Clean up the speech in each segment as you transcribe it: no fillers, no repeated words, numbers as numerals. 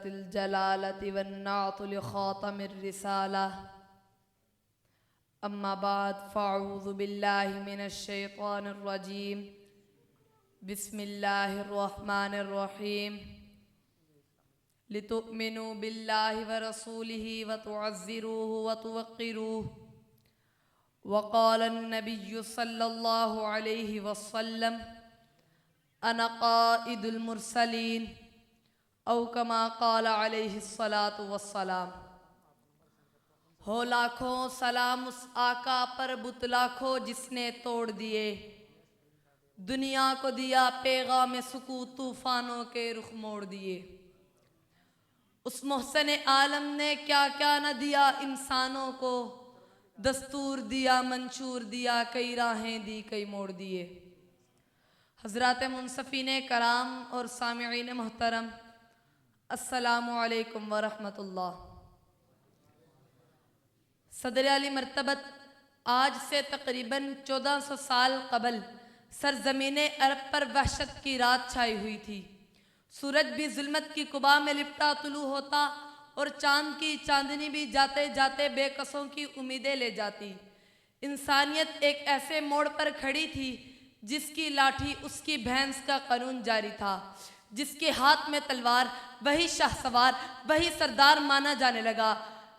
सिदरतिल जलालति वन्नातु लिखातमिर रिसाला अम्मा बाद फ़अऊज़ु बिल्लाहि मिनश शैतानिर रजीम बिस्मिल्लाहिर रहमानिर रहीम लितुअ्मिनु बिल्लाहि व रसूलिहि व तुअज़्ज़िरूहु व तुवक़्क़िरूहु वक़ालन नबिय्यु सल्लल्लाहु अलैहि वसल्लम अना क़ाइदुल मुरसलीन औ कमा क़ाल अलैहिस्सलातु वस्सलाम। हो लाखों सलाम उस आका पर बुत लाखों जिसने तोड़ दिए, दुनिया को दिया पैगाम सुकून तूफानों के रुख मोड़ दिए। उस मोहसन आलम ने क्या क्या न दिया इंसानों को, दस्तूर दिया मंशूर दिया कई राहें दी कई मोड़ दिए। हज़रात मुनसफ़ीन कराम और सामिईन मोहतरम, अस्सलामु अलैकुम व रहमतुल्लाह। सदर आली मरतबत आज से तकरीबन 1400 साल कबल सरजमीन अरब पर वहशत की रात छाई हुई थी। सूरज भी जुल्मत की कुबा में लिपटा तुलू होता और चांद की चांदनी भी जाते जाते बेकसों की उम्मीदें ले जाती। इंसानियत एक ऐसे मोड़ पर खड़ी थी जिसकी लाठी उसकी भैंस का कानून जारी था, जिसके हाथ में तलवार वही शाहसवार वही सरदार माना जाने लगा।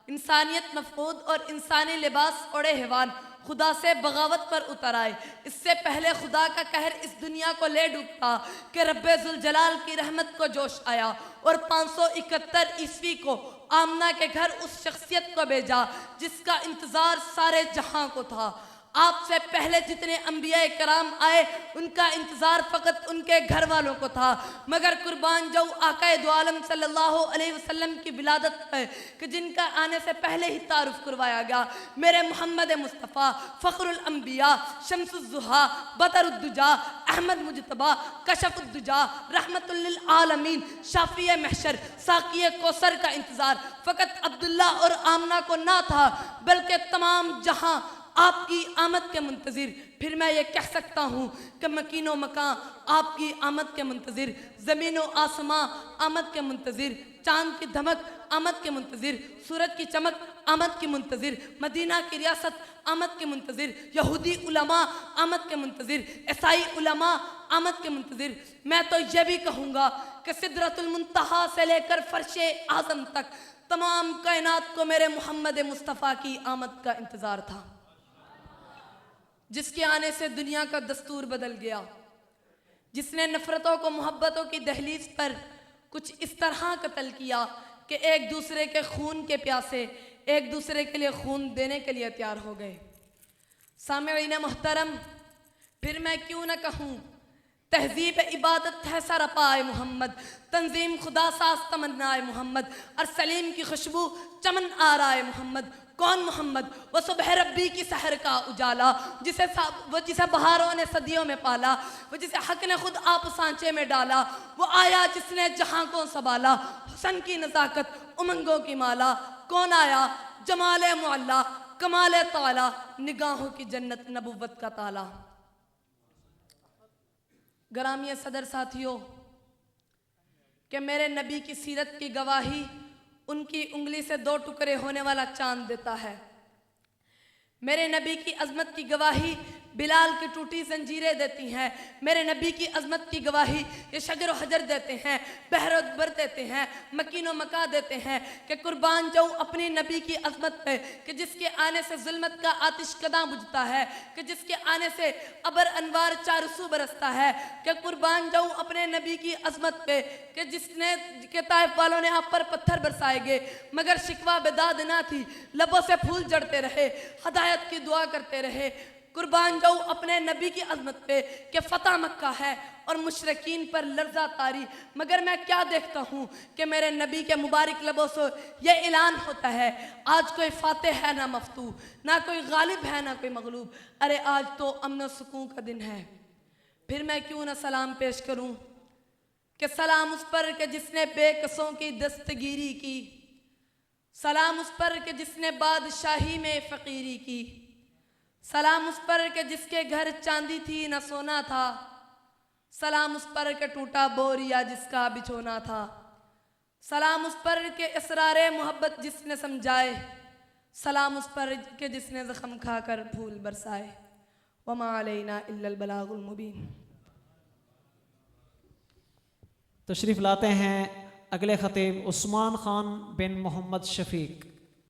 इंसानियत मफकूद और इंसानी लिबास ओढ़े हैवान खुदा से बगावत पर उतर आए। इससे पहले खुदा का कहर इस दुनिया को ले डूबता कि रब्बे जुल जलाल की रहमत को जोश आया और 571 ईस्वी को आमना के घर उस शख्सियत को भेजा जिसका इंतजार सारे जहां को था। आपसे पहले जितने अंबिया कराम आए उनका इंतजार फ़कत उनके घर वालों को था, मगर कुर्बान जाऊं आका दो आलम सल्लल्लाहु अलैहि वसल्लम की विलादत है कि जिनका आने से पहले ही तारुफ करवाया गया। मेरे मोहम्मद मुस्तफ़ा फ़ख्रुल अंबिया शम्सुज़्ज़ुहा बदरुद्दुजा अहमद मुजतबा कशफुद्दुजा रहमतुल लिल आलमीन शाफ़िए महशर साक़िए कौसर का इंतजार फ़कत अब्दुल्ला और आमना को ना था, बल्कि तमाम जहां आपकी आमद के मुंतज़िर। फिर मैं ये कह सकता हूँ कि मकीनो मकान आपकी आमद के मुंतज़िर, ज़मीन व आसमां आमद के मुंतज़िर, चांद की धमक आमद के मुंतज़िर, सूरज की चमक आमद की मुंतज़िर, मदीना की रियासत आमद के मुंतज़िर, यहूदी उलमा आमद के मुंतज़िर, ईसाई उलमा आमद के मुंतज़िर। मैं तो ये भी कहूँगा कि सिदरतुल मुंतहा से लेकर फर्शे आज़म तक तमाम कायनात को मेरे मोहम्मद मुस्तफ़ा की आमद का इंतज़ार था, जिसके आने से दुनिया का दस्तूर बदल गया, जिसने नफ़रतों को मोहब्बतों की दहलीज पर कुछ इस तरह कत्ल किया कि एक दूसरे के खून के प्यासे एक दूसरे के लिए खून देने के लिए तैयार हो गए। सामिईन मोहतरम, फिर मैं क्यों न कहूँ, तहजीब इबादत है सरपाए मोहम्मद, तंजीम खुदा सास तमन्नाए मोहम्मद, और सलीम की खुशबू चमन आ रहा है मोहम्मद। कौन मोहम्मद? वो सुबह रब्बी की सहर का उजाला, जिसे बहारों ने सदियों में पाला, वो जिसे हक ने खुद आप सांचे में डाला। वो आया जिसने जहां को संभाला, हुस्न की नज़ाकत उमंगों की माला। कौन आया? जमाले मुअल्ला कमाले ताला, निगाहों की जन्नत नबुव्वत का ताला। ग्रामीय सदर साथियों, कि मेरे नबी की सीरत की गवाही उनकी उंगली से 2 टुकड़े होने वाला चांद देता है। मेरे नबी की अजमत की गवाही बिलाल की टूटी जंजीरें देती हैं। मेरे नबी की अजमत की गवाही ये शगर हजर देते हैं, बहर देते हैं, मकीनो मका देते हैं कि कुर्बान जाऊँ अपनी नबी की अजमत पे कि जिसके आने से जुल्मत का आतिश कदा बुझता है, कि जिसके आने से अबर अनवार चारसू बरसता है, कि कुर्बान जाऊँ अपने नबी की अजमत पे कि जिसने के ताइफ वालों ने आप पर पत्थर बरसाएंगे मगर शिकवा बेदाद ना थी, लबों से फूल जड़ते रहे, हदायत की दुआ करते रहे। कुर्बान जाऊँ अपने नबी की अजमत पे कि फतह मक्का है और मुशरकीन पर लर्जा तारी, मगर मैं क्या देखता हूँ कि मेरे नबी के मुबारक लबों से यह ऐलान होता है, आज कोई फातेह है ना मफतू, ना कोई गालिब है ना कोई मगलूब, अरे आज तो अमन सुकून का दिन है। फिर मैं क्यों ना सलाम पेश करूँ कि सलाम उस पर कि जिसने बेकसों की दस्तगीरी की, सलाम उस पर कि जिसने बादशाही में फ़कीरी की, सलाम उस पर के जिसके घर चांदी थी न सोना था, सलाम उस पर के टूटा बोरिया जिसका बिछोना था, सलाम उस पर के इसरारे मोहब्बत जिसने समझाए, सलाम उस पर के जिसने जख्म खाकर फूल बरसाए। वमा अलैना इल्लल बलागुल मुबीन। तशरीफ़ लाते हैं अगले ख़तीब उस्मान ख़ान बिन मोहम्मद शफ़ीक।